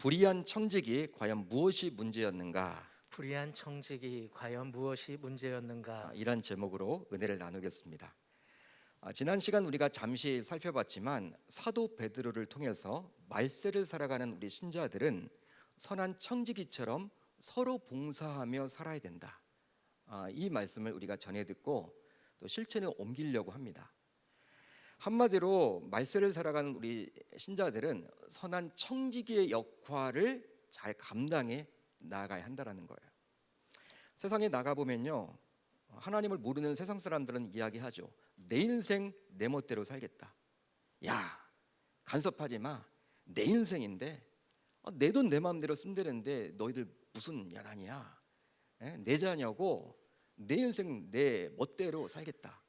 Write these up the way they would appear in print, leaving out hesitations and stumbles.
불의한 청직이 과연 무엇이 문제였는가? 불의한 청직이 과연 무엇이 문제였는가? 이란 제목으로 은혜를 나누겠습니다. 지난 시간 우리가 잠시 살펴봤지만 사도 베드로를 통해서 말세를 살아가는 우리 신자들은 선한 청지기처럼 서로 봉사하며 살아야 된다. 이 말씀을 우리가 전해 듣고 또 실천에 옮기려고 합니다. 한마디로 말세를 살아가는 우리 신자들은 선한 청지기의 역할을 잘 감당해 나아가야 한다는 거예요. 세상에 나가보면요, 하나님을 모르는 세상 사람들은 이야기하죠. 내 인생 내 멋대로 살겠다. 야, 간섭하지 마. 내 인생인데 내 돈 내 마음대로 쓴다는데 너희들 무슨 야단이야. 내 자녀고 내 인생 내 멋대로 살겠다.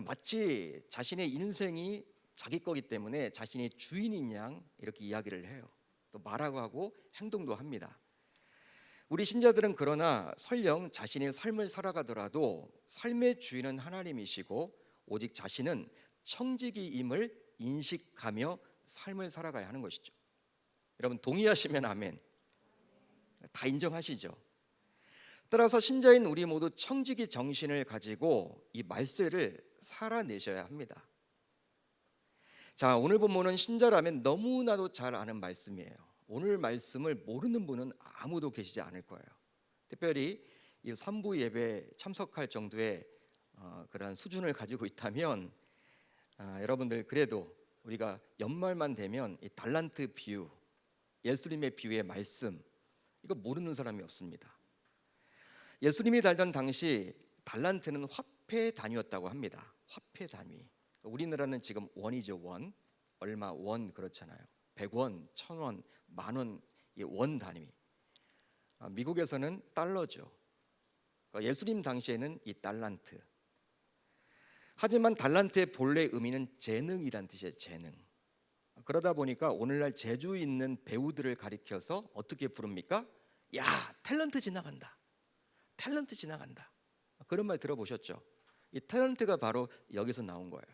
마치 자신의 인생이 자기 거기 때문에 자신이 주인인 양 이렇게 이야기를 해요. 또 말하고 하고 행동도 합니다. 우리 신자들은 그러나 설령 자신의 삶을 살아가더라도 삶의 주인은 하나님이시고 오직 자신은 청지기임을 인식하며 삶을 살아가야 하는 것이죠. 여러분 동의하시면 아멘. 다 인정하시죠? 따라서 신자인 우리 모두 청지기 정신을 가지고 이 말세를 살아내셔야 합니다. 자, 오늘 본문은 신자라면 너무나도 잘 아는 말씀이에요. 오늘 말씀을 모르는 분은 아무도 계시지 않을 거예요. 특별히 이 3부 예배에 참석할 정도의 그러한 수준을 가지고 있다면 여러분들 그래도 우리가 연말만 되면 이 달란트 비유, 예수님의 비유의 말씀 이거 모르는 사람이 없습니다. 예수님이 살던 당시 달란트는 화폐 단위였다고 합니다. 화폐 단위. 우리나라는 지금 원이죠. 원. 얼마 원 그렇잖아요. 100원, 1000원, 만원 원 단위. 미국에서는 달러죠. 그러니까 예수님 당시에는 이 달란트. 하지만 달란트의 본래 의미는 재능이란 뜻이에요. 재능. 그러다 보니까 오늘날 재주 있는 배우들을 가리켜서 어떻게 부릅니까? 야, 탤런트 지나간다. 탤런트 지나간다. 그런 말 들어보셨죠? 이 탤런트가 바로 여기서 나온 거예요.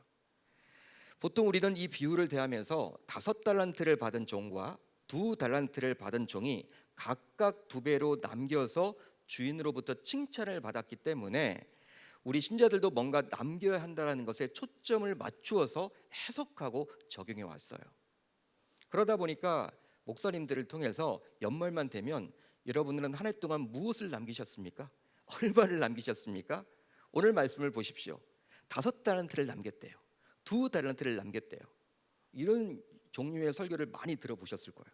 보통 우리는 이 비유를 대하면서 5달란트를 받은 종과 2달란트를 받은 종이 각각 2배로 남겨서 주인으로부터 칭찬을 받았기 때문에 우리 신자들도 뭔가 남겨야 한다는 것에 초점을 맞추어서 해석하고 적용해 왔어요. 그러다 보니까 목사님들을 통해서 연말만 되면 여러분들은 한 해 동안 무엇을 남기셨습니까? 얼마를 남기셨습니까? 오늘 말씀을 보십시오. 5달란트를 남겼대요. 2달란트를 남겼대요. 이런 종류의 설교를 많이 들어보셨을 거예요.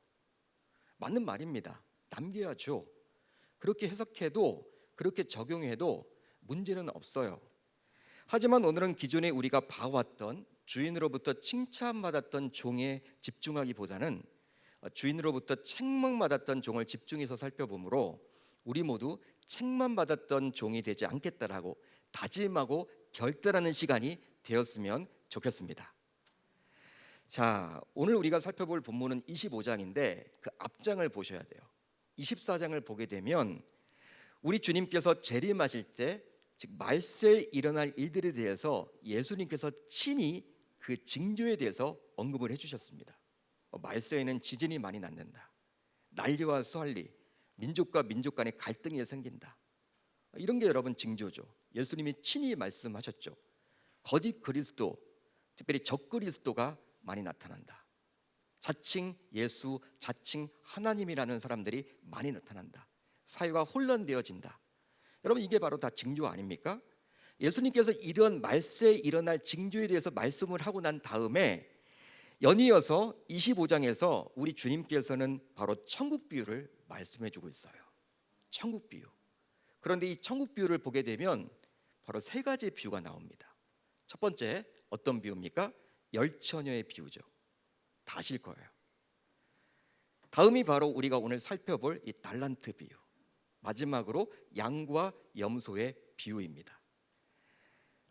맞는 말입니다. 남겨야죠. 그렇게 해석해도 그렇게 적용해도 문제는 없어요. 하지만 오늘은 기존에 우리가 봐왔던 주인으로부터 칭찬받았던 종에 집중하기보다는 주인으로부터 책망 받았던 종을 집중해서 살펴보므로 우리 모두 책만 받았던 종이 되지 않겠다라고 다짐하고 결단하는 시간이 되었으면 좋겠습니다. 자, 오늘 우리가 살펴볼 본문은 25장인데 그 앞장을 보셔야 돼요. 24장을 보게 되면 우리 주님께서 재림하실 때 즉 말세에 일어날 일들에 대해서 예수님께서 친히 그 징조에 대해서 언급을 해주셨습니다. 말세에는 지진이 많이 났는다. 난리와 수할리, 민족과 민족 간의 갈등이 생긴다. 이런 게 여러분 징조죠. 예수님이 친히 말씀하셨죠. 거짓 그리스도, 특별히 적그리스도가 많이 나타난다. 자칭 예수, 자칭 하나님이라는 사람들이 많이 나타난다. 사회가 혼란되어진다. 여러분 이게 바로 다 징조 아닙니까? 예수님께서 이런 말세에 일어날 징조에 대해서 말씀을 하고 난 다음에 연이어서 25장에서 우리 주님께서는 바로 천국 비유를 말씀해 주고 있어요. 천국 비유. 그런데 이 천국 비유를 보게 되면 바로 3가지 비유가 나옵니다. 첫 번째 어떤 비유입니까? 열처녀의 비유죠. 다 아실 거예요. 다음이 바로 우리가 오늘 살펴볼 이 달란트 비유. 마지막으로 양과 염소의 비유입니다.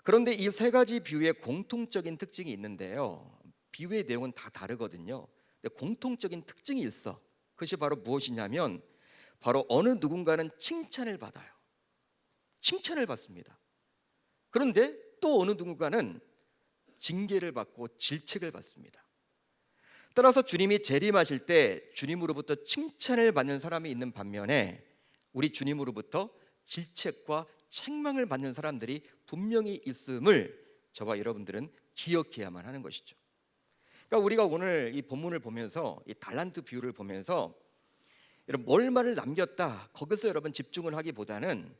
그런데 이 3가지 비유의 공통적인 특징이 있는데요. 비유의 내용은 다 다르거든요. 근데 공통적인 특징이 있어. 그것이 바로 무엇이냐면 바로 어느 누군가는 칭찬을 받아요. 칭찬을 받습니다. 그런데 또 어느 누군가는 징계를 받고 질책을 받습니다. 따라서 주님이 재림하실 때 주님으로부터 칭찬을 받는 사람이 있는 반면에 우리 주님으로부터 질책과 책망을 받는 사람들이 분명히 있음을 저와 여러분들은 기억해야만 하는 것이죠. 그러니까 우리가 오늘 이 본문을 보면서 이 달란트 비유를 보면서 여러분 얼마를 남겼다 거기서 여러분 집중을 하기보다는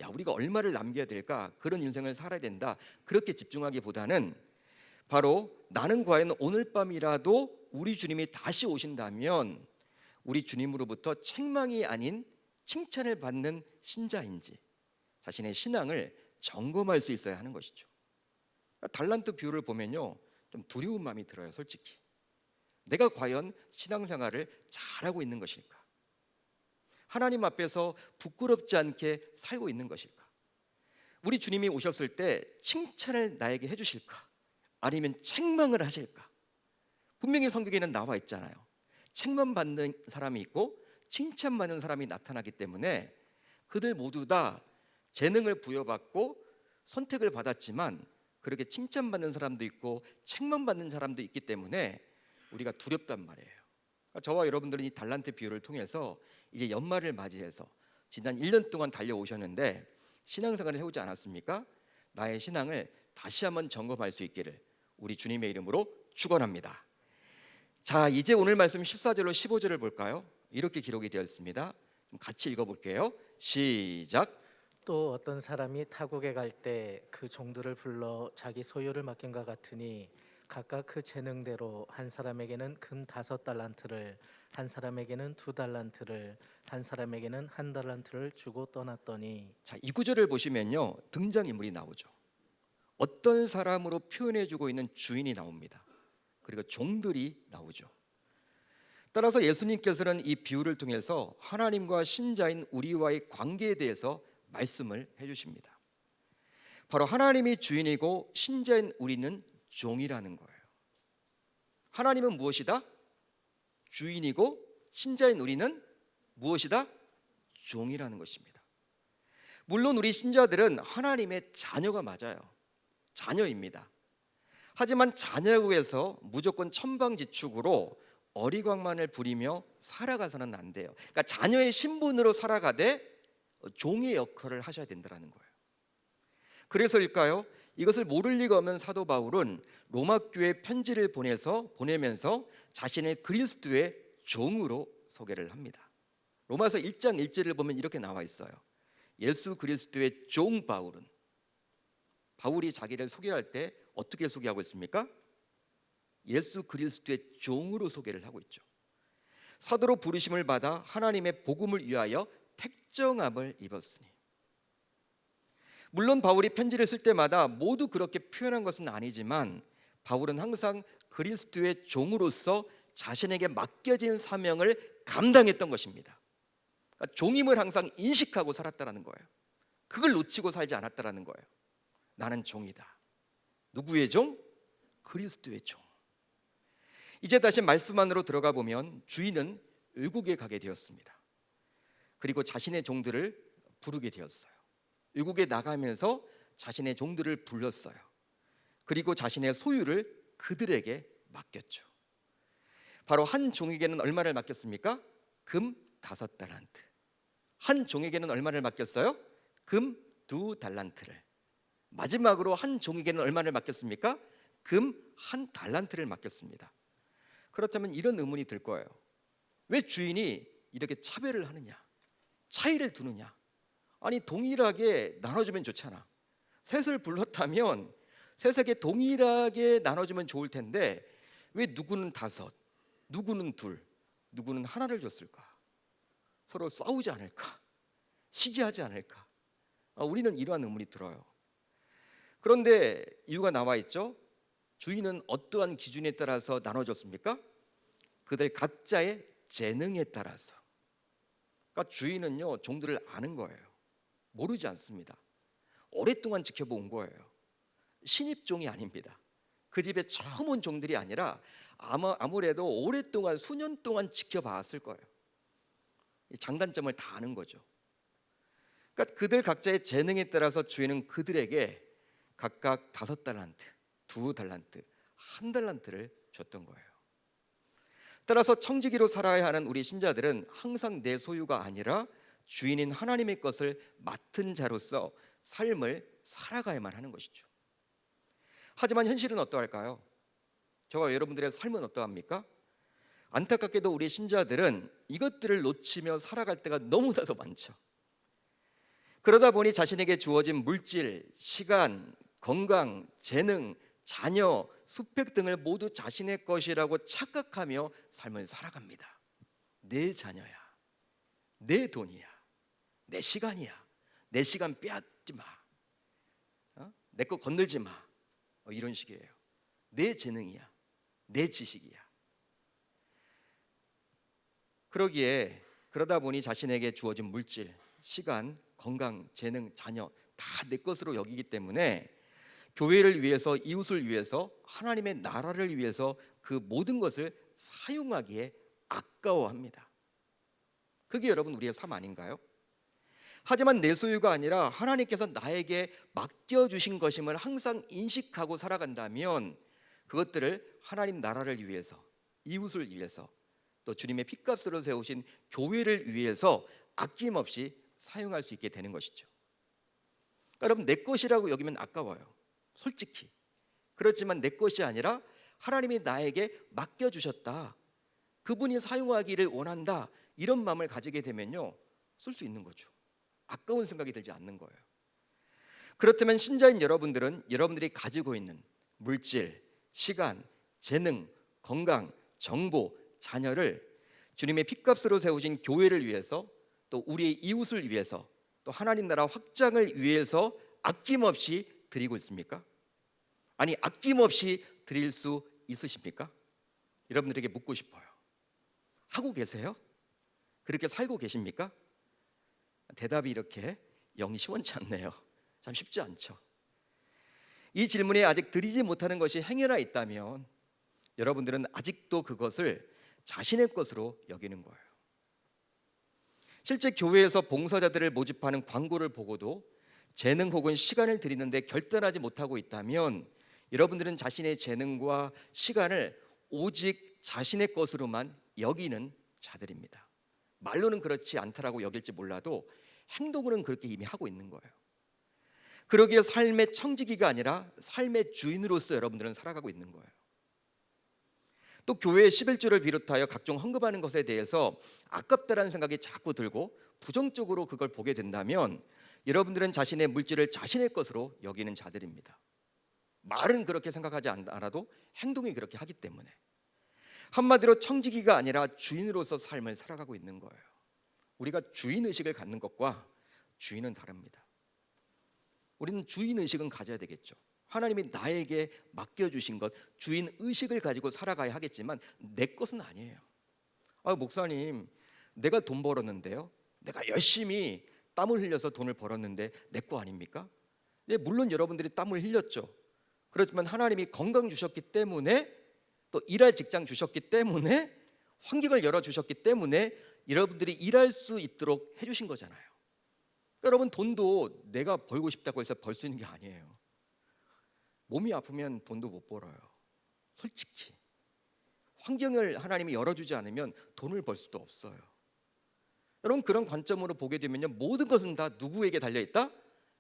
야 우리가 얼마를 남겨야 될까 그런 인생을 살아야 된다 그렇게 집중하기보다는 바로 나는 과연 오늘 밤이라도 우리 주님이 다시 오신다면 우리 주님으로부터 책망이 아닌 칭찬을 받는 신자인지 자신의 신앙을 점검할 수 있어야 하는 것이죠. 달란트 비유를 보면요 좀 두려운 마음이 들어요. 솔직히 내가 과연 신앙생활을 잘하고 있는 것일까? 하나님 앞에서 부끄럽지 않게 살고 있는 것일까? 우리 주님이 오셨을 때 칭찬을 나에게 해주실까? 아니면 책망을 하실까? 분명히 성경에는 나와 있잖아요. 책망받는 사람이 있고 칭찬받는 사람이 나타나기 때문에 그들 모두 다 재능을 부여받고 선택을 받았지만 그렇게 칭찬받는 사람도 있고 책망받는 사람도 있기 때문에 우리가 두렵단 말이에요. 저와 여러분들은 이 달란트 비유를 통해서 이제 연말을 맞이해서 지난 1년 동안 달려오셨는데 신앙생활을 해오지 않았습니까? 나의 신앙을 다시 한번 점검할 수 있기를 우리 주님의 이름으로 축원합니다. 자, 이제 오늘 말씀 14절로 15절을 볼까요? 이렇게 기록이 되어 있습니다. 같이 읽어볼게요. 시작. 또 어떤 사람이 타국에 갈 때 그 종들을 불러 자기 소유를 맡긴 것 같으니 각각 그 재능대로 한 사람에게는 금 5달란트를, 한 사람에게는 2달란트를, 한 사람에게는 1달란트를 주고 떠났더니. 자, 이 구절을 보시면요 등장인물이 나오죠. 어떤 사람으로 표현해주고 있는 주인이 나옵니다. 그리고 종들이 나오죠. 따라서 예수님께서는 이 비유를 통해서 하나님과 신자인 우리와의 관계에 대해서 말씀을 해주십니다. 바로 하나님이 주인이고 신자인 우리는 종이라는 거예요. 하나님은 무엇이다? 주인이고 신자인 우리는 무엇이다? 종이라는 것입니다. 물론 우리 신자들은 하나님의 자녀가 맞아요. 자녀입니다. 하지만 자녀라고 해서 무조건 천방지축으로 어리광만을 부리며 살아가서는 안 돼요. 그러니까 자녀의 신분으로 살아가되 종의 역할을 하셔야 된다는 거예요. 그래서일까요? 이것을 모를 리가 없는 사도 바울은 로마 교회에 편지를 보내면서 자신의 그리스도의 종으로 소개를 합니다. 로마서 1장 1절을 보면 이렇게 나와 있어요. 예수 그리스도의 종 바울은, 바울이 자기를 소개할 때 어떻게 소개하고 있습니까? 예수 그리스도의 종으로 소개를 하고 있죠. 사도로 부르심을 받아 하나님의 복음을 위하여 택정함을 입었으니. 물론 바울이 편지를 쓸 때마다 모두 그렇게 표현한 것은 아니지만 바울은 항상 그리스도의 종으로서 자신에게 맡겨진 사명을 감당했던 것입니다. 그러니까 종임을 항상 인식하고 살았다는 거예요. 그걸 놓치고 살지 않았다는 거예요. 나는 종이다. 누구의 종? 그리스도의 종. 이제 다시 말씀 안으로 들어가 보면 주인은 외국에 가게 되었습니다. 그리고 자신의 종들을 부르게 되었어요. 외국에 나가면서 자신의 종들을 불렀어요. 그리고 자신의 소유를 그들에게 맡겼죠. 바로 한 종에게는 얼마를 맡겼습니까? 금 5달란트. 한 종에게는 얼마를 맡겼어요? 금 2달란트를. 마지막으로 한 종에게는 얼마를 맡겼습니까? 금 1달란트를 맡겼습니다. 그렇다면 이런 의문이 들 거예요. 왜 주인이 이렇게 차별을 하느냐? 차이를 두느냐? 아니 동일하게 나눠주면 좋잖아. 셋을 불렀다면 셋에게 동일하게 나눠주면 좋을 텐데 왜 누구는 5, 누구는 2, 누구는 하나를 줬을까? 서로 싸우지 않을까? 시기하지 않을까? 우리는 이러한 의문이 들어요. 그런데 이유가 나와 있죠. 주인은 어떠한 기준에 따라서 나눠줬습니까? 그들 각자의 재능에 따라서. 그러니까 주인은요 종들을 아는 거예요. 모르지 않습니다. 오랫동안 지켜본 거예요. 신입종이 아닙니다. 그 집에 처음 온 종들이 아니라 아무래도 오랫동안 수년 동안 지켜봤을 거예요. 장단점을 다 아는 거죠. 그러니까 그들 각자의 재능에 따라서 주인은 그들에게 각각 5달란트, 2달란트, 1달란트를 줬던 거예요. 따라서 청지기로 살아야 하는 우리 신자들은 항상 내 소유가 아니라 주인인 하나님의 것을 맡은 자로서 삶을 살아가야만 하는 것이죠. 하지만 현실은 어떠할까요? 저와 여러분들의 삶은 어떠합니까? 안타깝게도 우리 신자들은 이것들을 놓치며 살아갈 때가 너무나도 많죠. 그러다 보니 자신에게 주어진 물질, 시간, 건강, 재능, 자녀, 스펙 등을 모두 자신의 것이라고 착각하며 삶을 살아갑니다. 내 자녀야, 내 돈이야, 내 시간이야, 내 시간 빼앗지 마, 내 거 건들지 마, 이런 식이에요. 내 재능이야, 내 지식이야. 그러다 보니 자신에게 주어진 물질, 시간, 건강, 재능, 자녀 다 내 것으로 여기기 때문에 교회를 위해서, 이웃을 위해서, 하나님의 나라를 위해서 그 모든 것을 사용하기에 아까워합니다. 그게 여러분 우리의 삶 아닌가요? 하지만 내 소유가 아니라 하나님께서 나에게 맡겨주신 것임을 항상 인식하고 살아간다면 그것들을 하나님 나라를 위해서, 이웃을 위해서, 또 주님의 핏값으로 세우신 교회를 위해서 아낌없이 사용할 수 있게 되는 것이죠. 여러분, 내 것이라고 여기면 아까워요. 솔직히. 그렇지만 내 것이 아니라 하나님이 나에게 맡겨주셨다, 그분이 사용하기를 원한다, 이런 마음을 가지게 되면요, 쓸 수 있는 거죠. 아까운 생각이 들지 않는 거예요. 그렇다면 신자인 여러분들은 여러분들이 가지고 있는 물질, 시간, 재능, 건강, 정보, 자녀를 주님의 핏값으로 세우신 교회를 위해서, 또 우리의 이웃을 위해서, 또 하나님 나라 확장을 위해서 아낌없이 드리고 있습니까? 아니, 아낌없이 드릴 수 있으십니까? 여러분들에게 묻고 싶어요. 하고 계세요? 그렇게 살고 계십니까? 대답이 이렇게 영 시원치 않네요. 참 쉽지 않죠. 이 질문에 아직 드리지 못하는 것이 행여나 있다면 여러분들은 아직도 그것을 자신의 것으로 여기는 거예요. 실제 교회에서 봉사자들을 모집하는 광고를 보고도 재능 혹은 시간을 드리는데 결단하지 못하고 있다면 여러분들은 자신의 재능과 시간을 오직 자신의 것으로만 여기는 자들입니다. 말로는 그렇지 않다라고 여길지 몰라도 행동으로는 그렇게 이미 하고 있는 거예요. 그러기에 삶의 청지기가 아니라 삶의 주인으로서 여러분들은 살아가고 있는 거예요. 또 교회의 11조를 비롯하여 각종 헌금하는 것에 대해서 아깝다라는 생각이 자꾸 들고 부정적으로 그걸 보게 된다면 여러분들은 자신의 물질을 자신의 것으로 여기는 자들입니다. 말은 그렇게 생각하지 않아도 행동이 그렇게 하기 때문에 한마디로 청지기가 아니라 주인으로서 삶을 살아가고 있는 거예요. 우리가 주인의식을 갖는 것과 주인은 다릅니다. 우리는 주인의식은 가져야 되겠죠. 하나님이 나에게 맡겨주신 것, 주인의식을 가지고 살아가야 하겠지만 내 것은 아니에요. 목사님, 내가 돈 벌었는데요, 내가 열심히 땀을 흘려서 돈을 벌었는데 내 거 아닙니까? 네, 물론 여러분들이 땀을 흘렸죠. 그렇지만 하나님이 건강 주셨기 때문에, 또 일할 직장 주셨기 때문에, 환경을 열어주셨기 때문에 여러분들이 일할 수 있도록 해주신 거잖아요. 여러분, 돈도 내가 벌고 싶다고 해서 벌 수 있는 게 아니에요. 몸이 아프면 돈도 못 벌어요. 솔직히 환경을 하나님이 열어주지 않으면 돈을 벌 수도 없어요. 여러분, 그런 관점으로 보게 되면요, 모든 것은 다 누구에게 달려있다?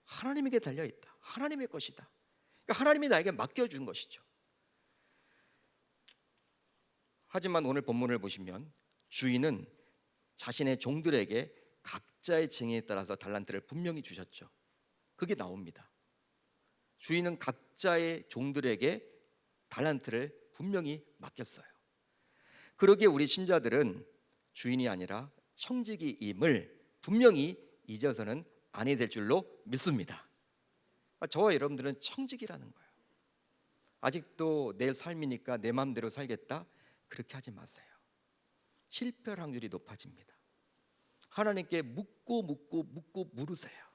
하나님에게 달려있다. 하나님의 것이다. 그러니까 하나님이 나에게 맡겨준 것이죠. 하지만 오늘 본문을 보시면 주인은 자신의 종들에게 각자의 징에 따라서 달란트를 분명히 주셨죠. 그게 나옵니다. 주인은 각자의 종들에게 달란트를 분명히 맡겼어요. 그러기에 우리 신자들은 주인이 아니라 청지기임을 분명히 잊어서는 아니 될 줄로 믿습니다. 저와 여러분들은 청지기라는 거예요. 아직도 내 삶이니까 내 마음대로 살겠다, 그렇게 하지 마세요. 실패할 확률이 높아집니다. 하나님께 묻고 물으세요.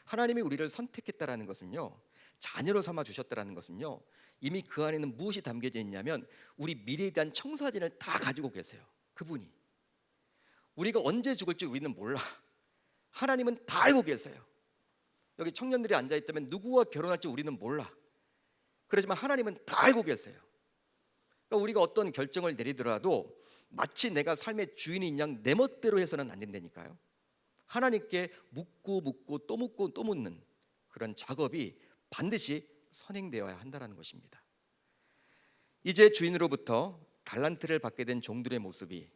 하나님이 우리를 선택했다라는 것은요, 자녀로 삼아 주셨다라는 것은요, 이미 그 안에는 무엇이 담겨져 있냐면 우리 미래에 대한 청사진을 다 가지고 계세요. 그분이. 우리가 언제 죽을지 우리는 몰라. 하나님은 다 알고 계세요. 여기 청년들이 앉아있다면 누구와 결혼할지 우리는 몰라. 그렇지만 하나님은 다 알고 계세요. 그러니까 우리가 어떤 결정을 내리더라도 마치 내가 삶의 주인인 양 내 멋대로 해서는 안 된다니까요. 하나님께 묻고 또 묻고 또 묻는 그런 작업이 반드시 선행되어야 한다는 것입니다. 이제 주인으로부터 달란트를 받게 된 종들의 모습이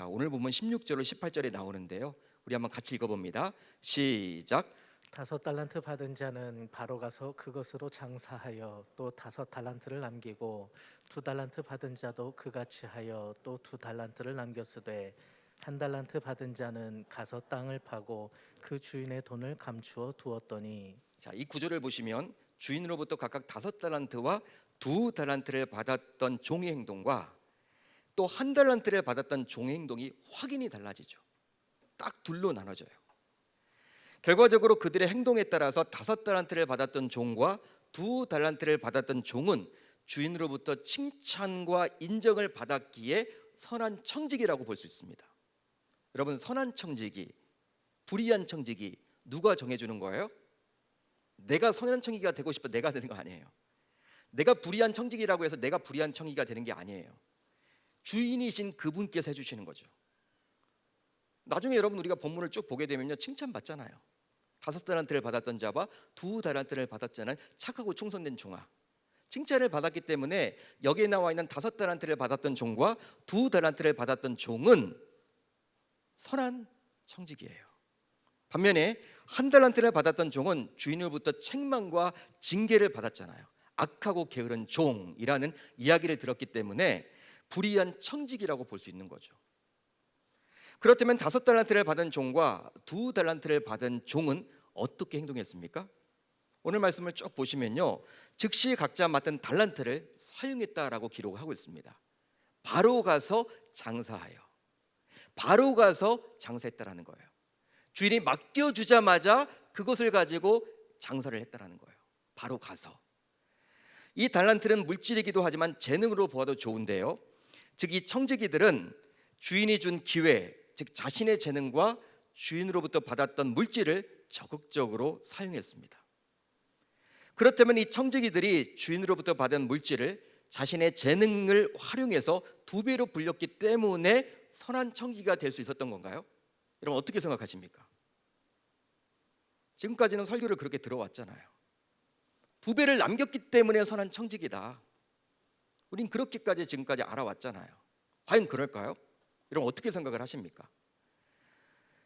오늘 보면 16절로 18절에 나오는데요. 우리 한번 같이 읽어봅니다. 시작. 5달란트 받은 자는 바로 가서 그것으로 장사하여 또 5달란트를 남기고 2달란트 받은 자도 그같이 하여 또 2달란트를 남겼으되 1달란트 받은 자는 가서 땅을 파고 그 주인의 돈을 감추어 두었더니. 이 구절을 보시면 주인으로부터 각각 5달란트와 2달란트를 받았던 종의 행동과 또 1달란트를 받았던 종의 행동이 확연히 달라지죠. 딱 둘로 나눠져요. 결과적으로 그들의 행동에 따라서 5달란트를 받았던 종과 2달란트를 받았던 종은 주인으로부터 칭찬과 인정을 받았기에 선한 청직이라고 볼 수 있습니다. 여러분, 선한 청직이, 불의한 청직이 누가 정해주는 거예요? 내가 선한 청지기가 되고 싶어 내가 되는 거 아니에요. 내가 불의한 청지기라고 해서 내가 불의한 청지기가 되는 게 아니에요. 주인이신 그분께서 해주시는 거죠. 나중에 여러분 우리가 본문을 쭉 보게 되면요, 칭찬받잖아요. 5달란트를 받았던 자와 2달란트를 받았자는 착하고 충성된 종아, 칭찬을 받았기 때문에 여기에 나와 있는 5달란트를 받았던 종과 2달란트를 받았던 종은 선한 청지기예요. 반면에 1달란트를 받았던 종은 주인으로부터 책망과 징계를 받았잖아요. 악하고 게으른 종이라는 이야기를 들었기 때문에 불의한 청지기라고 볼 수 있는 거죠. 그렇다면 5달란트를 받은 종과 2달란트를 받은 종은 어떻게 행동했습니까? 오늘 말씀을 쭉 보시면요, 즉시 각자 맡은 달란트를 사용했다라고 기록하고 있습니다. 바로 가서 장사하여, 바로 가서 장사했다라는 거예요. 주인이 맡겨주자마자 그것을 가지고 장사를 했다라는 거예요. 바로 가서. 이 달란트는 물질이기도 하지만 재능으로 보아도 좋은데요, 즉 이 청지기들은 주인이 준 기회, 즉 자신의 재능과 주인으로부터 받았던 물질을 적극적으로 사용했습니다. 그렇다면 이 청지기들이 주인으로부터 받은 물질을 자신의 재능을 활용해서 2배로 불렸기 때문에 선한 청지기가 될 수 있었던 건가요? 여러분 어떻게 생각하십니까? 지금까지는 설교를 그렇게 들어왔잖아요. 2배를 남겼기 때문에 선한 청지기다. 우린 그렇게까지 지금까지 알아왔잖아요. 과연 그럴까요? 여러분 어떻게 생각을 하십니까?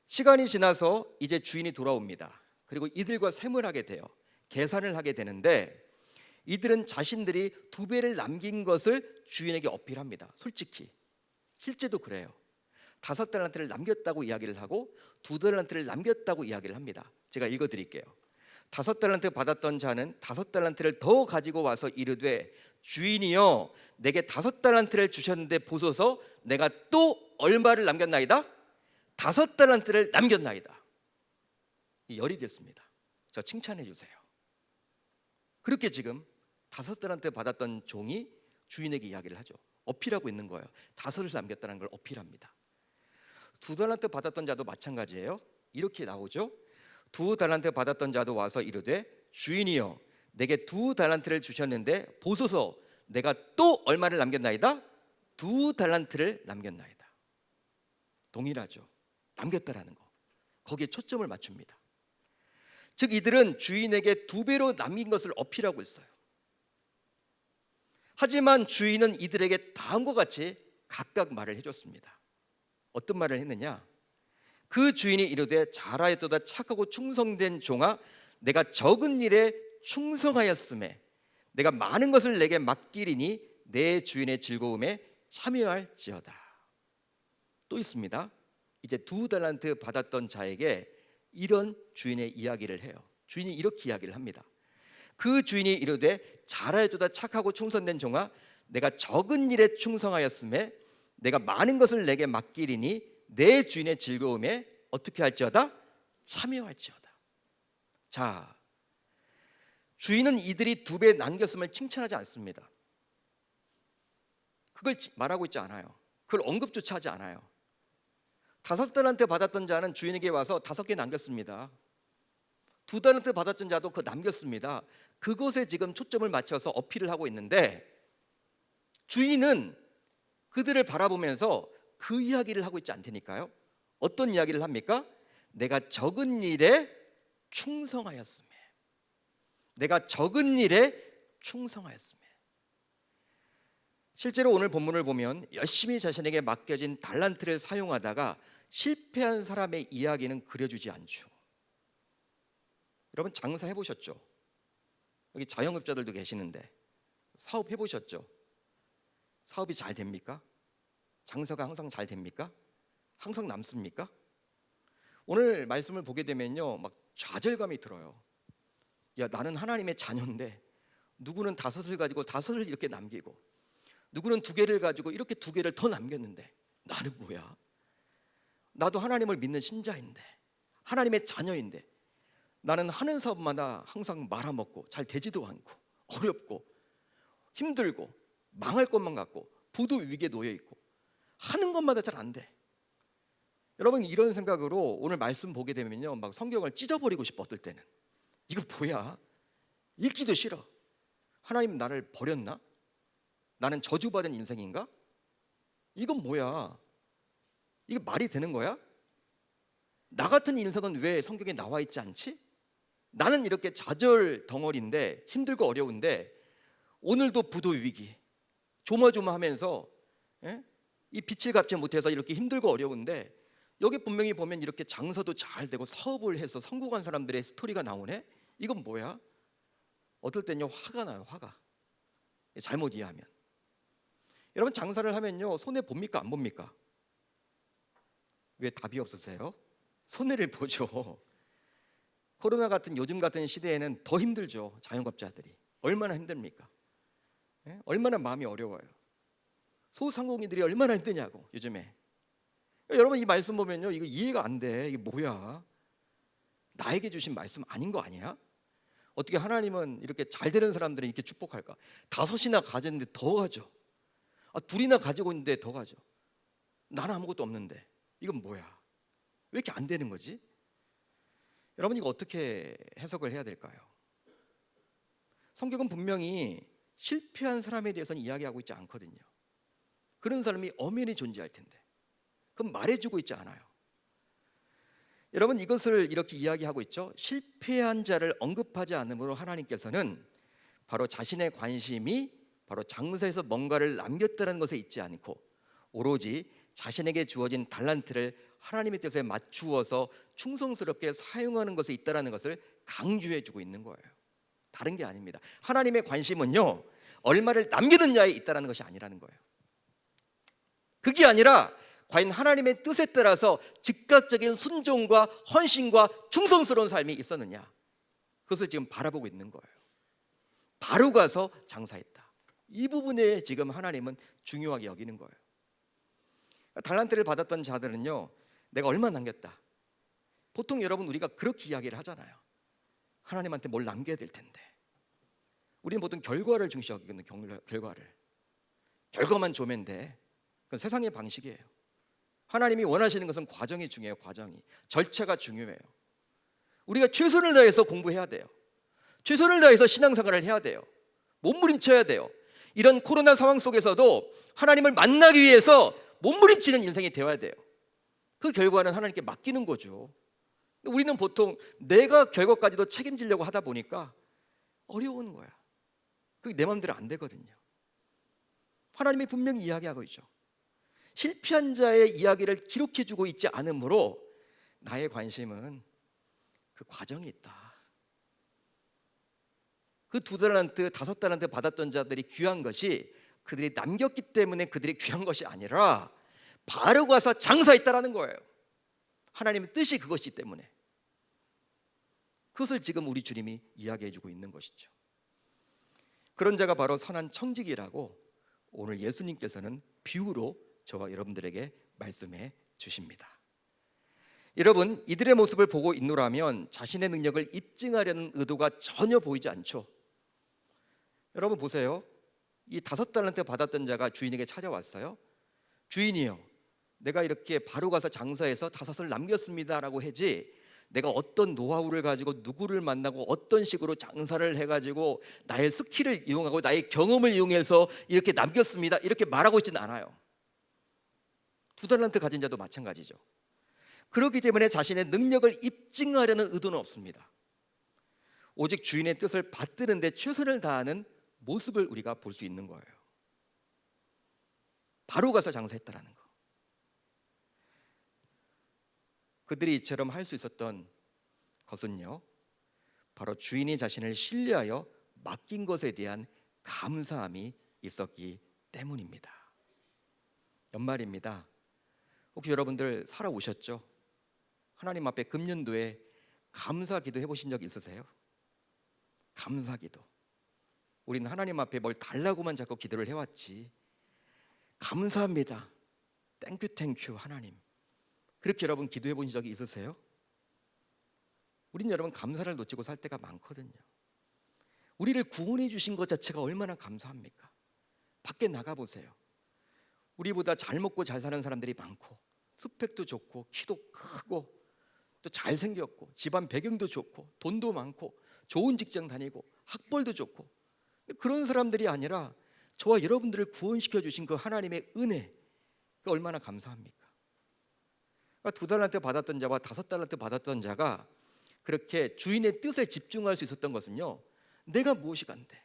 시간이 지나서 이제 주인이 돌아옵니다. 그리고 이들과 세물하게 돼요. 계산을 하게 되는데 이들은 자신들이 2배를 남긴 것을 주인에게 어필합니다. 솔직히 실제도 그래요. 5달란트를 남겼다고 이야기를 하고 2달란트를 남겼다고 이야기를 합니다. 제가 읽어드릴게요. 5달란트 받았던 자는 5달란트를 더 가지고 와서 이르되 주인이여 내게 5달란트를 주셨는데 보소서 내가 또 얼마를 남겼나이다? 5달란트를 남겼나이다. 열이 됐습니다. 저 칭찬해 주세요. 그렇게 지금 5달란트 받았던 종이 주인에게 이야기를 하죠. 어필하고 있는 거예요. 5을 남겼다는 걸 어필합니다. 2달란트 받았던 자도 마찬가지예요. 이렇게 나오죠. 2달란트 받았던 자도 와서 이르되 주인이여 내게 2달란트를 주셨는데 보소서 내가 또 얼마를 남겼나이다? 2달란트를 남겼나이다. 동일하죠. 남겼다라는 거. 거기에 초점을 맞춥니다. 즉 이들은 주인에게 2배로 남긴 것을 어필하고 있어요. 하지만 주인은 이들에게 다음과 같이 각각 말을 해줬습니다. 어떤 말을 했느냐? 그 주인이 이르되 잘하였도다 착하고 충성된 종아 내가 적은 일에 충성하였음에 내가 많은 것을 내게 맡기리니 내 주인의 즐거움에 참여할지어다. 또 있습니다. 이제 2달란트 받았던 자에게 이런 주인의 이야기를 해요. 주인이 이렇게 이야기를 합니다. 그 주인이 이르되 잘하였도다 착하고 충성된 종아 내가 적은 일에 충성하였음에 내가 많은 것을 내게 맡기리니 내 주인의 즐거움에 어떻게 할지어다? 참여할지어다. 자, 주인은 이들이 2배 남겼음을 칭찬하지 않습니다. 그걸 말하고 있지 않아요. 그걸 언급조차 하지 않아요. 5달란트 받았던 자는 주인에게 와서 5개 남겼습니다. 2달란트 받았던 자도 그거 남겼습니다. 그것에 지금 초점을 맞춰서 어필을 하고 있는데 주인은 그들을 바라보면서 그 이야기를 하고 있지 않다니까요. 어떤 이야기를 합니까? 내가 적은 일에 충성하였으며, 내가 적은 일에 충성하였으며. 실제로 오늘 본문을 보면 열심히 자신에게 맡겨진 달란트를 사용하다가 실패한 사람의 이야기는 그려주지 않죠. 여러분 장사 해보셨죠? 여기 자영업자들도 계시는데 사업 해보셨죠? 사업이 잘 됩니까? 장사가 항상 잘 됩니까? 항상 남습니까? 오늘 말씀을 보게 되면요, 막 좌절감이 들어요. 야, 나는 하나님의 자녀인데 누구는 5을 가지고 5을 이렇게 남기고, 누구는 2개를 가지고 이렇게 2개를 더 남겼는데 나는 뭐야? 나도 하나님을 믿는 신자인데, 하나님의 자녀인데, 나는 하는 사업마다 항상 말아먹고 잘 되지도 않고 어렵고 힘들고 망할 것만 같고 부도 위기에 놓여 있고 하는 것마다 잘 안 돼. 여러분 이런 생각으로 오늘 말씀 보게 되면요, 막 성경을 찢어버리고 싶어. 어떨 때는 이거 뭐야? 읽기도 싫어. 하나님 나를 버렸나? 나는 저주받은 인생인가? 이건 뭐야? 이게 말이 되는 거야? 나 같은 인생은 왜 성경에 나와 있지 않지? 나는 이렇게 좌절 덩어리인데, 힘들고 어려운데 오늘도 부도 위기 조마조마하면서 이 빛을 갚지 못해서 이렇게 힘들고 어려운데, 여기 분명히 보면 이렇게 장사도 잘 되고 사업을 해서 성공한 사람들의 스토리가 나오네? 이건 뭐야? 어떨 때는요 화가 나요. 화가. 잘못 이해하면. 여러분 장사를 하면요 손해 봅니까 안 봅니까? 왜 답이 없으세요? 손해를 보죠. 코로나 같은 요즘 같은 시대에는 더 힘들죠. 자영업자들이 얼마나 힘듭니까? 얼마나 마음이 어려워요. 소상공인들이 얼마나 힘드냐고 요즘에. 여러분 이 말씀 보면요 이거 이해가 안 돼. 이게 뭐야? 나에게 주신 말씀 아닌 거 아니야? 어떻게 하나님은 이렇게 잘 되는 사람들은 이렇게 축복할까? 5이나 가졌는데 더 가져. 2이나 가지고 있는데 더 가져. 나는 아무것도 없는데 이건 뭐야? 왜 이렇게 안 되는 거지? 여러분 이거 어떻게 해석을 해야 될까요? 성경은 분명히 실패한 사람에 대해서는 이야기하고 있지 않거든요. 그런 사람이 엄연히 존재할 텐데 그건 말해주고 있지 않아요. 여러분 이것을 이렇게 이야기하고 있죠. 실패한 자를 언급하지 않으므로 하나님께서는 바로 자신의 관심이 바로 장사에서 뭔가를 남겼다는 것에 있지 않고 오로지 자신에게 주어진 달란트를 하나님의 뜻에 맞추어서 충성스럽게 사용하는 것에 있다는 것을 강조해 주고 있는 거예요. 다른 게 아닙니다. 하나님의 관심은요 얼마를 남기느냐에 있다는 것이 아니라는 거예요. 그게 아니라 과연 하나님의 뜻에 따라서 즉각적인 순종과 헌신과 충성스러운 삶이 있었느냐, 그것을 지금 바라보고 있는 거예요. 바로 가서 장사했다. 이 부분에 지금 하나님은 중요하게 여기는 거예요. 달란트를 받았던 자들은요 내가 얼마 남겼다. 보통 여러분 우리가 그렇게 이야기를 하잖아요. 하나님한테 뭘 남겨야 될 텐데. 우리는 보통 결과를 중시하거든요. 결과를. 결과만 좋으면 돼. 그건 세상의 방식이에요. 하나님이 원하시는 것은 과정이 중요해요. 과정이. 절차가 중요해요. 우리가 최선을 다해서 공부해야 돼요. 최선을 다해서 신앙생활을 해야 돼요. 몸부림쳐야 돼요. 이런 코로나 상황 속에서도 하나님을 만나기 위해서 몸부림치는 인생이 되어야 돼요. 그 결과는 하나님께 맡기는 거죠. 우리는 보통 내가 결과까지도 책임지려고 하다 보니까 어려운 거야. 그게 내 마음대로 안 되거든요. 하나님이 분명히 이야기하고 있죠. 실패한 자의 이야기를 기록해주고 있지 않으므로 나의 관심은 그 과정이 있다. 그 2달란트, 5달란트 받았던 자들이 귀한 것이 그들이 남겼기 때문에 그들이 귀한 것이 아니라 바로 가서 장사했다라는 거예요. 하나님의 뜻이 그것이기 때문에. 그것을 지금 우리 주님이 이야기해주고 있는 것이죠. 그런 자가 바로 선한 청지기라고 오늘 예수님께서는 비유로 저와 여러분들에게 말씀해 주십니다. 여러분 이들의 모습을 보고 있노라면 자신의 능력을 입증하려는 의도가 전혀 보이지 않죠. 여러분 보세요. 이 5달란트 받았던 자가 주인에게 찾아왔어요. 주인이요, 내가 이렇게 바로 가서 장사해서 5을 남겼습니다라고 하지 내가 어떤 노하우를 가지고 누구를 만나고 어떤 식으로 장사를 해가지고 나의 스킬을 이용하고 나의 경험을 이용해서 이렇게 남겼습니다 이렇게 말하고 있지는 않아요. 2달란트 가진 자도 마찬가지죠. 그렇기 때문에 자신의 능력을 입증하려는 의도는 없습니다. 오직 주인의 뜻을 받드는 데 최선을 다하는 모습을 우리가 볼 수 있는 거예요. 바로 가서 장사했다라는 거. 그들이 이처럼 할 수 있었던 것은요, 바로 주인이 자신을 신뢰하여 맡긴 것에 대한 감사함이 있었기 때문입니다. 연말입니다. 혹시 여러분들 살아오셨죠? 하나님 앞에 금년도에 감사기도 해보신 적 있으세요? 감사기도. 우리는 하나님 앞에 뭘 달라고만 자꾸 기도를 해왔지. 감사합니다. 땡큐 땡큐 하나님. 그렇게 여러분 기도해 보신 적이 있으세요? 우린 여러분 감사를 놓치고 살 때가 많거든요. 우리를 구원해 주신 것 자체가 얼마나 감사합니까? 밖에 나가보세요. 우리보다 잘 먹고 잘 사는 사람들이 많고, 스펙도 좋고, 키도 크고, 또 잘생겼고, 집안 배경도 좋고, 돈도 많고, 좋은 직장 다니고, 학벌도 좋고, 그런 사람들이 아니라 저와 여러분들을 구원시켜 주신 그 하나님의 은혜, 그 얼마나 감사합니까? 그러니까 2달란트 받았던 자와 5달란트 받았던 자가 그렇게 주인의 뜻에 집중할 수 있었던 것은요, 내가 무엇이 간대?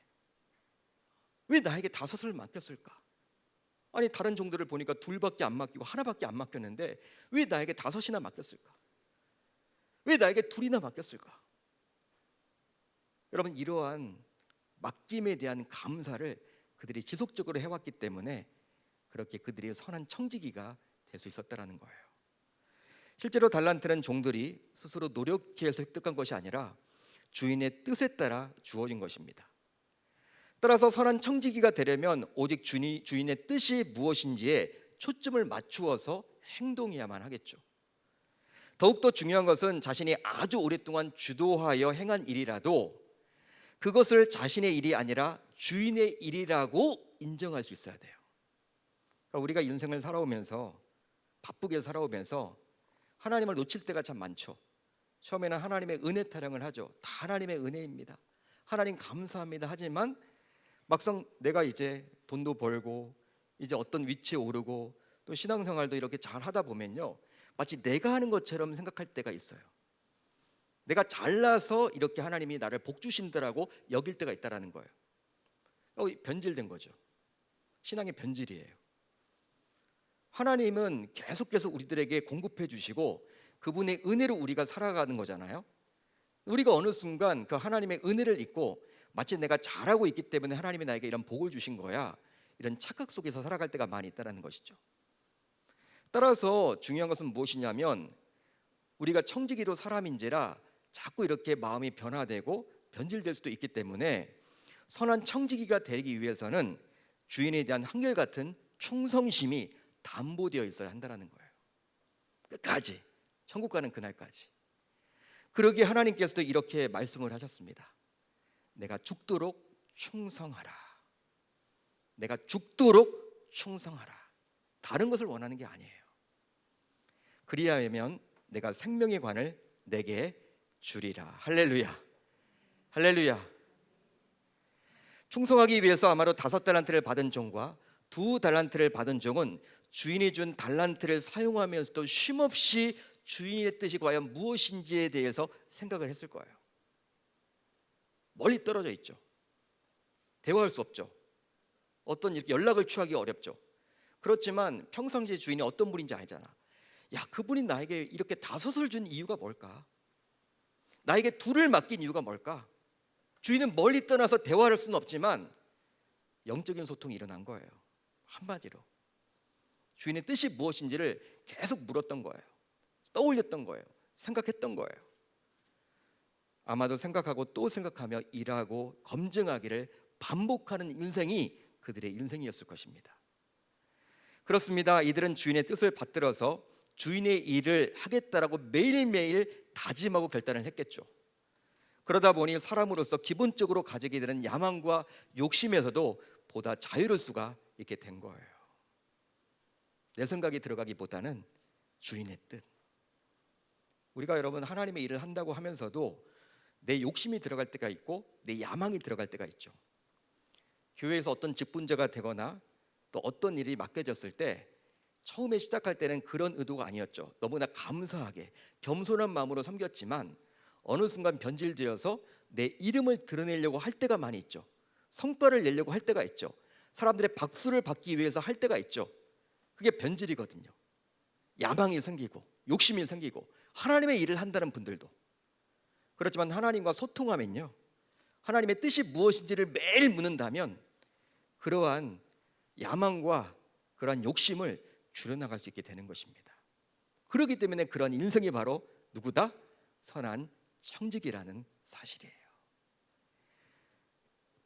왜 나에게 5을 맡겼을까? 아니 다른 종들을 보니까 2밖에 안 맡기고 하나밖에 안 맡겼는데 왜 나에게 5이나 맡겼을까? 왜 나에게 2이나 맡겼을까? 여러분, 이러한 맡김에 대한 감사를 그들이 지속적으로 해왔기 때문에 그렇게 그들이 선한 청지기가 될 수 있었다라는 거예요. 실제로 달란트는 종들이 스스로 노력해서 획득한 것이 아니라 주인의 뜻에 따라 주어진 것입니다. 따라서 선한 청지기가 되려면 오직 주인의 뜻이 무엇인지에 초점을 맞추어서 행동해야만 하겠죠. 더욱더 중요한 것은 자신이 아주 오랫동안 주도하여 행한 일이라도 그것을 자신의 일이 아니라 주인의 일이라고 인정할 수 있어야 돼요. 그러니까 우리가 인생을 살아오면서 바쁘게 살아오면서 하나님을 놓칠 때가 참 많죠. 처음에는 하나님의 은혜 타령을 하죠. 다 하나님의 은혜입니다. 하나님 감사합니다. 하지만 막상 내가 이제 돈도 벌고 이제 어떤 위치에 오르고 또 신앙생활도 이렇게 잘 하다 보면요, 마치 내가 하는 것처럼 생각할 때가 있어요. 내가 잘나서 이렇게 하나님이 나를 복 주신다라고 여길 때가 있다라는 거예요. 변질된 거죠. 신앙의 변질이에요. 하나님은 계속해서 우리들에게 공급해 주시고 그분의 은혜로 우리가 살아가는 거잖아요. 우리가 어느 순간 그 하나님의 은혜를 잊고 마치 내가 잘하고 있기 때문에 하나님이 나에게 이런 복을 주신 거야, 이런 착각 속에서 살아갈 때가 많이 있다는 것이죠. 따라서 중요한 것은 무엇이냐면 우리가 청지기도 사람인지라 자꾸 이렇게 마음이 변화되고 변질될 수도 있기 때문에 선한 청지기가 되기 위해서는 주인에 대한 한결같은 충성심이 담보되어 있어야 한다는 거예요. 끝까지, 천국 가는 그날까지. 그러기에 하나님께서도 이렇게 말씀을 하셨습니다. 내가 죽도록 충성하라. 내가 죽도록 충성하라. 다른 것을 원하는 게 아니에요. 그리하면 내가 생명의 관을 내게 주리라. 할렐루야. 할렐루야. 충성하기 위해서 아마도 5달란트를 받은 종과 2달란트를 받은 종은 주인이 준 달란트를 사용하면서도 쉼없이 주인의 뜻이 과연 무엇인지에 대해서 생각을 했을 거예요. 멀리 떨어져 있죠. 대화할 수 없죠. 어떤 이렇게 연락을 취하기 어렵죠. 그렇지만 평상시에 주인이 어떤 분인지 알잖아. 야, 그분이 나에게 이렇게 5을 준 이유가 뭘까? 나에게 2를 맡긴 이유가 뭘까? 주인은 멀리 떠나서 대화할 수는 없지만 영적인 소통이 일어난 거예요. 한마디로 주인의 뜻이 무엇인지를 계속 물었던 거예요. 떠올렸던 거예요. 생각했던 거예요. 아마도 생각하고 또 생각하며 일하고 검증하기를 반복하는 인생이 그들의 인생이었을 것입니다. 그렇습니다. 이들은 주인의 뜻을 받들어서 주인의 일을 하겠다라고 매일매일 다짐하고 결단을 했겠죠. 그러다 보니 사람으로서 기본적으로 가지게 되는 야망과 욕심에서도 보다 자유로울 수가 있게 된 거예요. 내 생각이 들어가기보다는 주인의 뜻. 우리가 여러분 하나님의 일을 한다고 하면서도 내 욕심이 들어갈 때가 있고 내 야망이 들어갈 때가 있죠. 교회에서 어떤 직분자가 되거나 또 어떤 일이 맡겨졌을 때 처음에 시작할 때는 그런 의도가 아니었죠. 너무나 감사하게 겸손한 마음으로 섬겼지만 어느 순간 변질되어서 내 이름을 드러내려고 할 때가 많이 있죠. 성과를 내려고 할 때가 있죠. 사람들의 박수를 받기 위해서 할 때가 있죠. 그게 변질이거든요. 야망이 생기고 욕심이 생기고 하나님의 일을 한다는 분들도. 그렇지만 하나님과 소통하면요, 하나님의 뜻이 무엇인지를 매일 묻는다면 그러한 야망과 그러한 욕심을 줄여나갈 수 있게 되는 것입니다. 그렇기 때문에 그런 인생이 바로 누구다? 선한 청지기라는 사실이에요.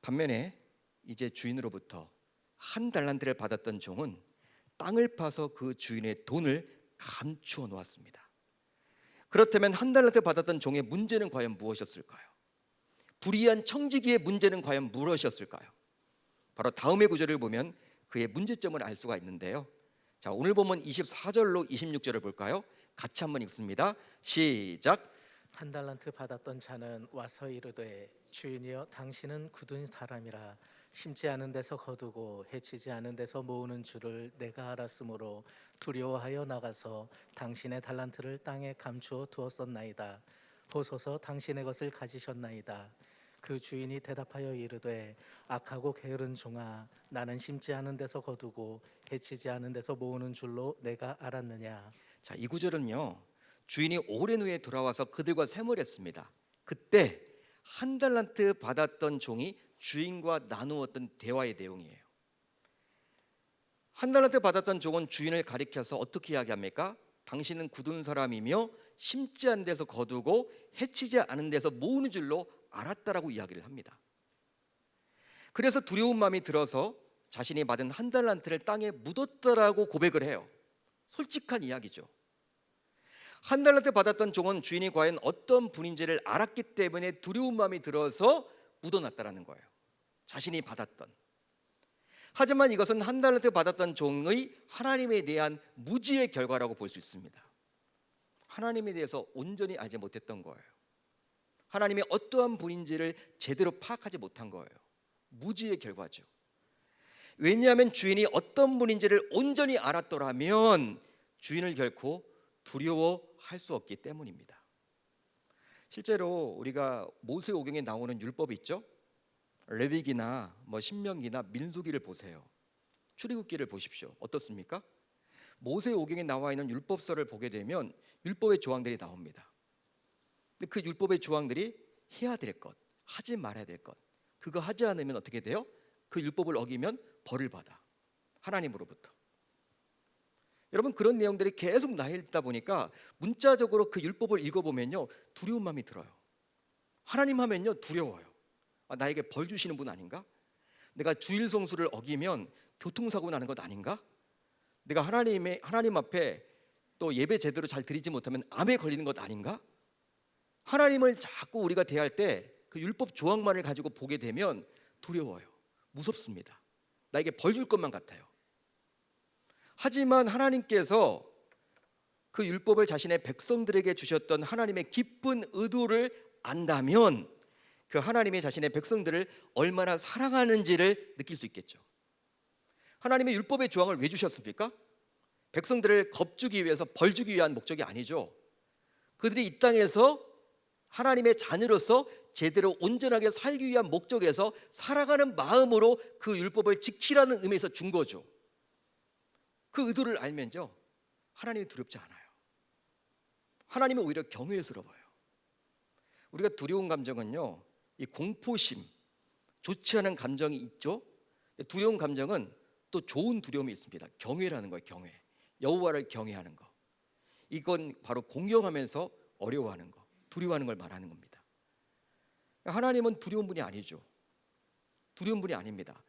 반면에 이제 주인으로부터 한 달란트를 받았던 종은 땅을 파서 그 주인의 돈을 감추어 놓았습니다. 그렇다면 한 달란트 받았던 종의 문제는 과연 무엇이었을까요? 불의한 청지기의 문제는 과연 무엇이었을까요? 바로 다음의 구절을 보면 그의 문제점을 알 수가 있는데요. 자, 오늘 보면 24절로 26절을 볼까요? 같이 한번 읽습니다. 시작. 한 달란트 받았던 자는 와서 이르되 주인이여 당신은 굳은 사람이라 심지 않은 데서 거두고 해치지 않은 데서 모으는 줄을 내가 알았으므로 두려워하여 나가서 당신의 달란트를 땅에 감추어 두었었나이다. 보소서 당신의 것을 가지셨나이다. 그 주인이 대답하여 이르되 악하고 게으른 종아, 나는 심지 않은 데서 거두고 해치지 않은 데서 모으는 줄로 내가 알았느냐. 자, 이 구절은요, 주인이 오랜 후에 돌아와서 그들과 세무했습니다. 그때 한 달란트 받았던 종이 주인과 나누었던 대화의 내용이에요. 한 달란트 받았던 종은 주인을 가리켜서 어떻게 이야기합니까? 당신은 굳은 사람이며 심지 않은 데서 거두고 해치지 않은 데서 모으는 줄로 알았다라고 이야기를 합니다. 그래서 두려운 마음이 들어서 자신이 받은 한 달란트를 땅에 묻었다라고 고백을 해요. 솔직한 이야기죠. 한 달란트 받았던 종은 주인이 과연 어떤 분인지를 알았기 때문에 두려운 마음이 들어서 묻어놨다라는 거예요. 자신이 받았던. 하지만 이것은 한 달란트 받았던 종의 하나님에 대한 무지의 결과라고 볼 수 있습니다. 하나님에 대해서 온전히 알지 못했던 거예요. 하나님이 어떠한 분인지를 제대로 파악하지 못한 거예요. 무지의 결과죠. 왜냐하면 주인이 어떤 분인지를 온전히 알았더라면 주인을 결코 두려워할 수 없기 때문입니다. 실제로 우리가 모세오경에 나오는 율법이 있죠. 레위기나 신명기나 민수기를 보세요. 출애굽기를 보십시오. 어떻습니까? 모세오경에 나와 있는 율법서를 보게 되면 율법의 조항들이 나옵니다. 근데 그 율법의 조항들이 해야 될 것, 하지 말아야 될 것, 그거 하지 않으면 어떻게 돼요? 그 율법을 어기면 벌을 받아, 하나님으로부터. 여러분, 그런 내용들이 계속 나에 있다 보니까 문자적으로 그 율법을 읽어보면요, 두려운 마음이 들어요. 하나님 하면요, 두려워요. 나에게 벌 주시는 분 아닌가? 내가 주일 성수를 어기면 교통사고 나는 것 아닌가? 내가 하나님 앞에 또 예배 제대로 잘 드리지 못하면 암에 걸리는 것 아닌가? 하나님을 자꾸 우리가 대할 때 그 율법 조항만을 가지고 보게 되면 두려워요. 무섭습니다. 나에게 벌 줄 것만 같아요. 하지만 하나님께서 그 율법을 자신의 백성들에게 주셨던 하나님의 깊은 의도를 안다면 그 하나님이 자신의 백성들을 얼마나 사랑하는지를 느낄 수 있겠죠. 하나님의 율법의 조항을 왜 주셨습니까? 백성들을 겁주기 위해서, 벌 주기 위한 목적이 아니죠. 그들이 이 땅에서 하나님의 자녀로서 제대로 온전하게 살기 위한 목적에서 살아가는 마음으로 그 율법을 지키라는 의미에서 준 거죠. 그 의도를 알면요, 하나님이 두렵지 않아요. 하나님은 오히려 경외스러워요. 우리가 두려운 감정은요, 이 공포심, 좋지 않은 감정이 있죠. 두려운 감정은 또 좋은 두려움이 있습니다. 경외라는 거예요. 경외. 여호와를 경외하는 거. 이건 바로 공경하면서 어려워하는 거, 두려워하는 걸 말하는 겁니다. 하나님은 두려운 분이 아니죠. 두려운 분이 아닙니다.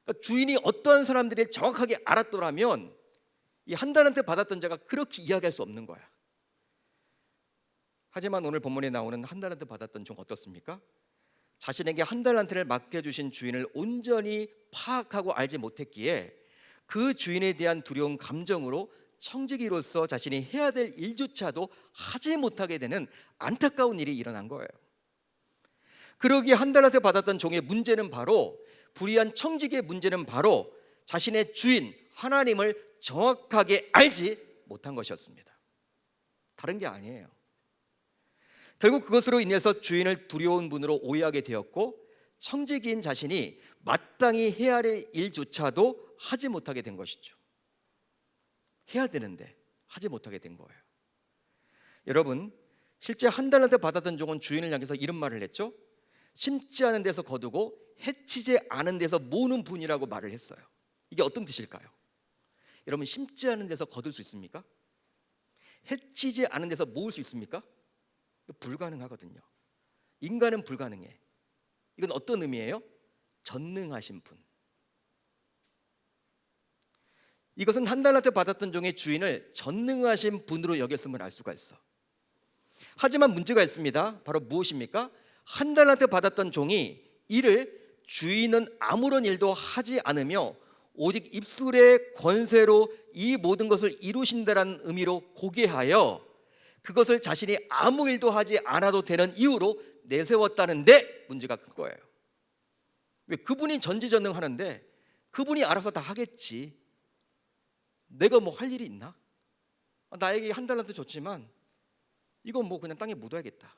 그러니까 주인이 어떠한 사람들이 정확하게 알았더라면 이 한 달란트 받았던 자가 그렇게 이야기할 수 없는 거야. 하지만 오늘 본문에 나오는 한 달란트 받았던 종 어떻습니까? 자신에게 한 달란트를 맡겨주신 주인을 온전히 파악하고 알지 못했기에 그 주인에 대한 두려운 감정으로 청지기로서 자신이 해야 될 일조차도 하지 못하게 되는 안타까운 일이 일어난 거예요. 그러기에 한 달란트 받았던 종의 문제는 바로, 불의한 청지기의 문제는 바로 자신의 주인 하나님을 정확하게 알지 못한 것이었습니다. 다른 게 아니에요. 결국 그것으로 인해서 주인을 두려운 분으로 오해하게 되었고 청지기인 자신이 마땅히 해야 할 일조차도 하지 못하게 된 것이죠. 해야 되는데 하지 못하게 된 거예요. 여러분, 실제 한 달란트 받았던 종은 주인을 향해서 이런 말을 했죠. 심지 않은 데서 거두고 해치지 않은 데서 모으는 분이라고 말을 했어요. 이게 어떤 뜻일까요? 여러분, 심지 않은 데서 거둘 수 있습니까? 해치지 않은 데서 모을 수 있습니까? 불가능하거든요. 인간은 불가능해. 이건 어떤 의미예요? 전능하신 분. 이것은 한 달란트 받았던 종의 주인을 전능하신 분으로 여겼음을 알 수가 있어. 하지만 문제가 있습니다. 바로 무엇입니까? 한 달란트 받았던 종이 이를 주인은 아무런 일도 하지 않으며 오직 입술의 권세로 이 모든 것을 이루신다라는 의미로 고개하여 그것을 자신이 아무 일도 하지 않아도 되는 이유로 내세웠다는데 문제가 큰 거예요. 왜? 그분이 전지전능하는데 그분이 알아서 다 하겠지. 내가 뭐 할 일이 있나? 나에게 한 달란트 줬지만 이건 뭐 그냥 땅에 묻어야겠다.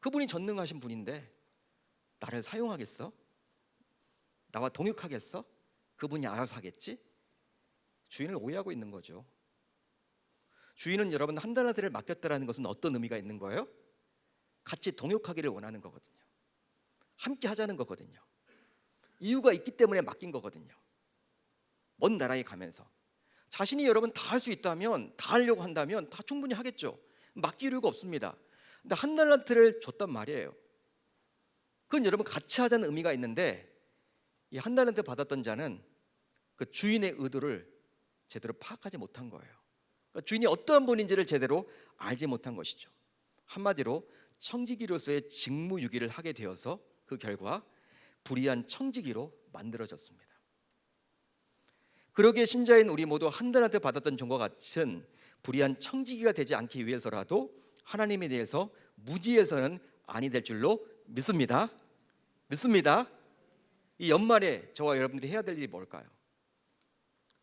그분이 전능하신 분인데 나를 사용하겠어? 나와 동역하겠어? 그분이 알아서 하겠지? 주인을 오해하고 있는 거죠. 주인은 여러분 한 달란트를 맡겼다라는 것은 어떤 의미가 있는 거예요? 같이 동역하기를 원하는 거거든요. 함께 하자는 거거든요. 이유가 있기 때문에 맡긴 거거든요. 먼 나라에 가면서 자신이 여러분 다 할 수 있다면, 다 하려고 한다면 다 충분히 하겠죠. 맡길 이유가 없습니다. 근데 한 달란트를 줬단 말이에요. 그건 여러분 같이 하자는 의미가 있는데 이 한 달란트 받았던 자는 그 주인의 의도를 제대로 파악하지 못한 거예요. 그러니까 주인이 어떠한 분인지를 제대로 알지 못한 것이죠. 한마디로 청지기로서의 직무유기를 하게 되어서 그 결과 불의한 청지기로 만들어졌습니다. 그러기에 신자인 우리 모두 한 달란트 받았던 종과 같은 불의한 청지기가 되지 않기 위해서라도 하나님에 대해서 무지해서는 아니 될 줄로 믿습니다. 이 연말에 저와 여러분들이 해야 될 일이 뭘까요?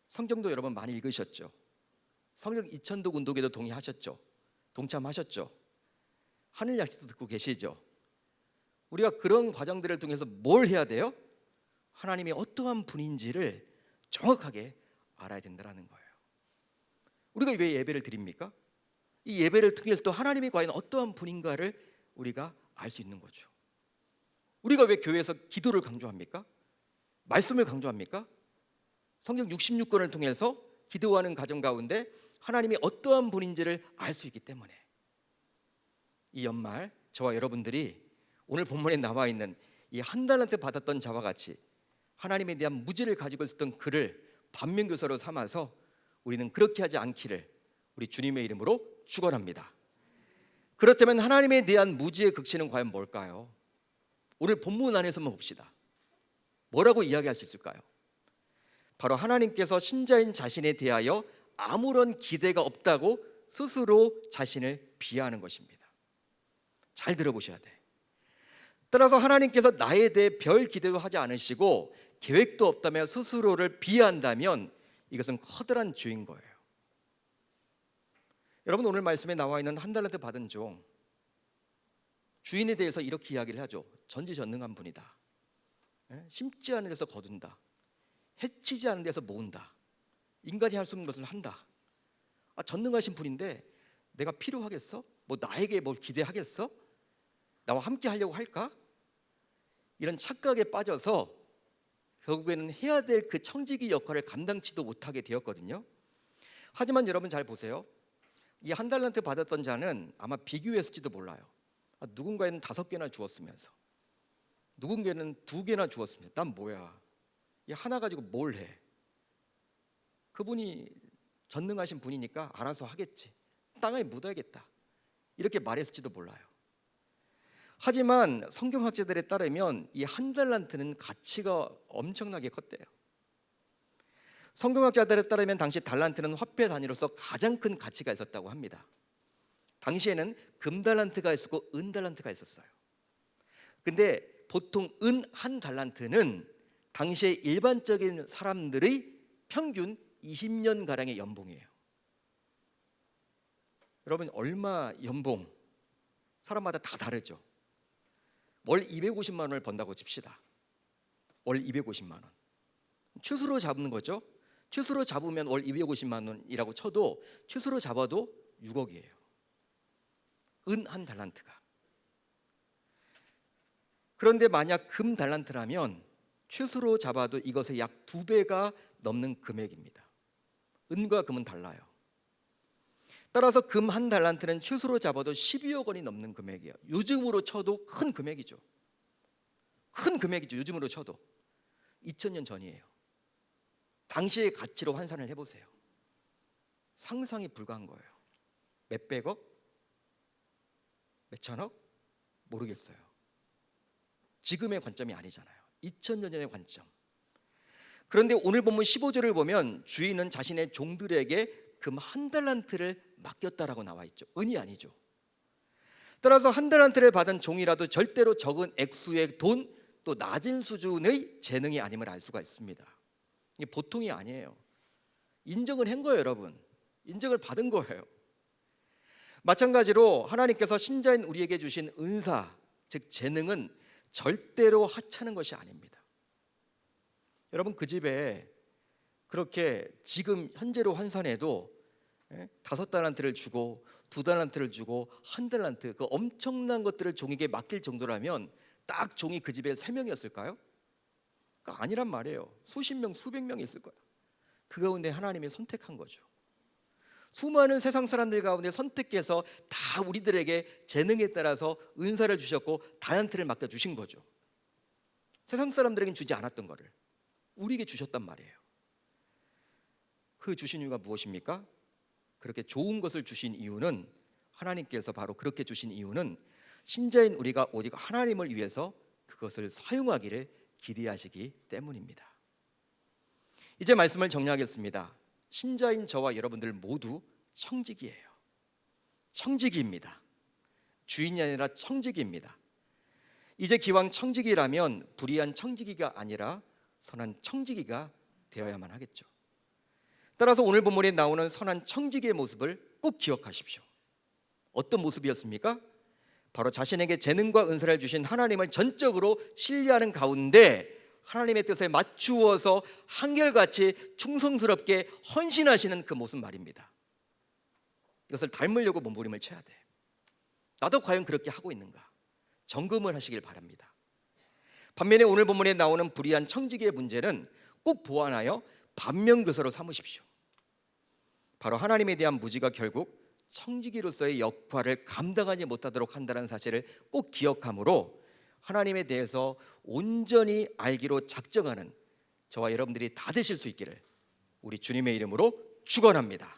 성경도 여러분 많이 읽으셨죠? 성경 2000도 운동에도 동의하셨죠? 동참하셨죠? 하늘 약속도 듣고 계시죠? 우리가 그런 과정들을 통해서 뭘 해야 돼요? 하나님이 어떠한 분인지를 정확하게 알아야 된다는 거예요. 우리가 왜 예배를 드립니까? 이 예배를 통해서 또 하나님이 과연 어떠한 분인가를 우리가 알 수 있는 거죠. 우리가 왜 교회에서 기도를 강조합니까? 말씀을 강조합니까? 성경 66권을 통해서 기도하는 가정 가운데 하나님이 어떠한 분인지를 알 수 있기 때문에 이 연말 저와 여러분들이 오늘 본문에 나와 있는 이 한 달란트 받았던 자와 같이 하나님에 대한 무지를 가지고 있었던 그를 반면교사로 삼아서 우리는 그렇게 하지 않기를 우리 주님의 이름으로 축원합니다. 그렇다면 하나님에 대한 무지의 극치는 과연 뭘까요? 오늘 본문 안에서만 봅시다. 뭐라고 이야기할 수 있을까요? 바로 하나님께서 신자인 자신에 대하여 아무런 기대가 없다고 스스로 자신을 비하하는 것입니다. 잘 들어보셔야 돼. 따라서 하나님께서 나에 대해 별 기대도 하지 않으시고 계획도 없다며 스스로를 비하한다면 이것은 커다란 죄인 거예요. 여러분, 오늘 말씀에 나와 있는 한 달란트 받은 종, 주인에 대해서 이렇게 이야기를 하죠. 전지전능한 분이다. 심지 않은 데서 거둔다. 해치지 않은 데서 모은다. 인간이 할 수 없는 것을 한다. 전능하신 분인데 내가 필요하겠어? 뭐 나에게 뭘 기대하겠어? 나와 함께 하려고 할까? 이런 착각에 빠져서 결국에는 해야 될 그 청지기 역할을 감당치도 못하게 되었거든요. 하지만 여러분 잘 보세요. 이 한 달란트 받았던 자는 아마 비교했을지도 몰라요. 누군가에는 5개나 주었으면서 누군가에는 2개나 주었으면서 난 뭐야? 이 하나 가지고 뭘 해? 그분이 전능하신 분이니까 알아서 하겠지. 땅에 묻어야겠다. 이렇게 말했을지도 몰라요. 하지만 성경학자들에 따르면 이 한 달란트는 가치가 엄청나게 컸대요. 성경학자들에 따르면 당시 달란트는 화폐 단위로서 가장 큰 가치가 있었다고 합니다. 당시에는 금 달란트가 있었고 은 달란트가 있었어요. 근데 보통 은 한 달란트는 당시의 일반적인 사람들의 평균 20년 가량의 연봉이에요. 여러분 얼마 연봉 사람마다 다 다르죠. 월 250만 원을 번다고 칩시다. 월 250만 원. 최소로 잡는 거죠. 최소로 잡으면 월 250만 원이라고 쳐도 최소로 잡아도 6억이에요. 은 한 달란트가. 그런데 만약 금 달란트라면 최소로 잡아도 이것의 약 2배가 넘는 금액입니다. 은과 금은 달라요. 따라서 금 한 달란트는 최소로 잡아도 12억 원이 넘는 금액이에요. 요즘으로 쳐도 큰 금액이죠. 큰 금액이죠. 요즘으로 쳐도 2000년 전이에요. 당시의 가치로 환산을 해보세요. 상상이 불가한 거예요. 몇백억? 몇천억? 모르겠어요. 지금의 관점이 아니잖아요. 2000년 전의 관점. 그런데 오늘 본문 15절을 보면 주인은 자신의 종들에게 금 한 달란트를 맡겼다라고 나와 있죠. 은이 아니죠. 따라서 한 달란트를 받은 종이라도 절대로 적은 액수의 돈, 또 낮은 수준의 재능이 아님을 알 수가 있습니다. 이게 보통이 아니에요. 인정을 한 거예요, 여러분. 인정을 받은 거예요. 마찬가지로 하나님께서 신자인 우리에게 주신 은사, 즉 재능은 절대로 하찮은 것이 아닙니다. 여러분 그 집에 그렇게 지금 현재로 환산해도 5달란트를 주고 2달란트를 주고 1달란트, 그 엄청난 것들을 종에게 맡길 정도라면 딱 종이 그 집에 3명이었을까요? 그러니까 아니란 말이에요. 수십 명, 수백 명이 있을 거예요. 그 가운데 하나님이 선택한 거죠. 수많은 세상 사람들 가운데 선택해서 다 우리들에게 재능에 따라서 은사를 주셨고 달란트를 맡겨주신 거죠. 세상 사람들에겐 주지 않았던 거를 우리에게 주셨단 말이에요. 그 주신 이유가 무엇입니까? 그렇게 좋은 것을 주신 이유는, 하나님께서 바로 그렇게 주신 이유는 신자인 우리가 오직 하나님을 위해서 그것을 사용하기를 기대하시기 때문입니다. 이제 말씀을 정리하겠습니다. 신자인 저와 여러분들 모두 청지기예요. 청지기입니다. 주인이 아니라 청지기입니다. 이제 기왕 청지기라면 불의한 청지기가 아니라 선한 청지기가 되어야만 하겠죠. 따라서 오늘 본문에 나오는 선한 청지기의 모습을 꼭 기억하십시오. 어떤 모습이었습니까? 바로 자신에게 재능과 은사를 주신 하나님을 전적으로 신뢰하는 가운데 하나님의 뜻에 맞추어서 한결같이 충성스럽게 헌신하시는 그 모습 말입니다. 이것을 닮으려고 몸부림을 쳐야 돼. 나도 과연 그렇게 하고 있는가? 점검을 하시길 바랍니다. 반면에 오늘 본문에 나오는 불의한 청지기의 문제는 꼭 보완하여 반면교사로 삼으십시오. 바로 하나님에 대한 무지가 결국 청지기로서의 역할을 감당하지 못하도록 한다는 사실을 꼭 기억하므로 하나님에 대해서 온전히 알기로 작정하는 저와 여러분들이 다 되실 수 있기를 우리 주님의 이름으로 축원합니다.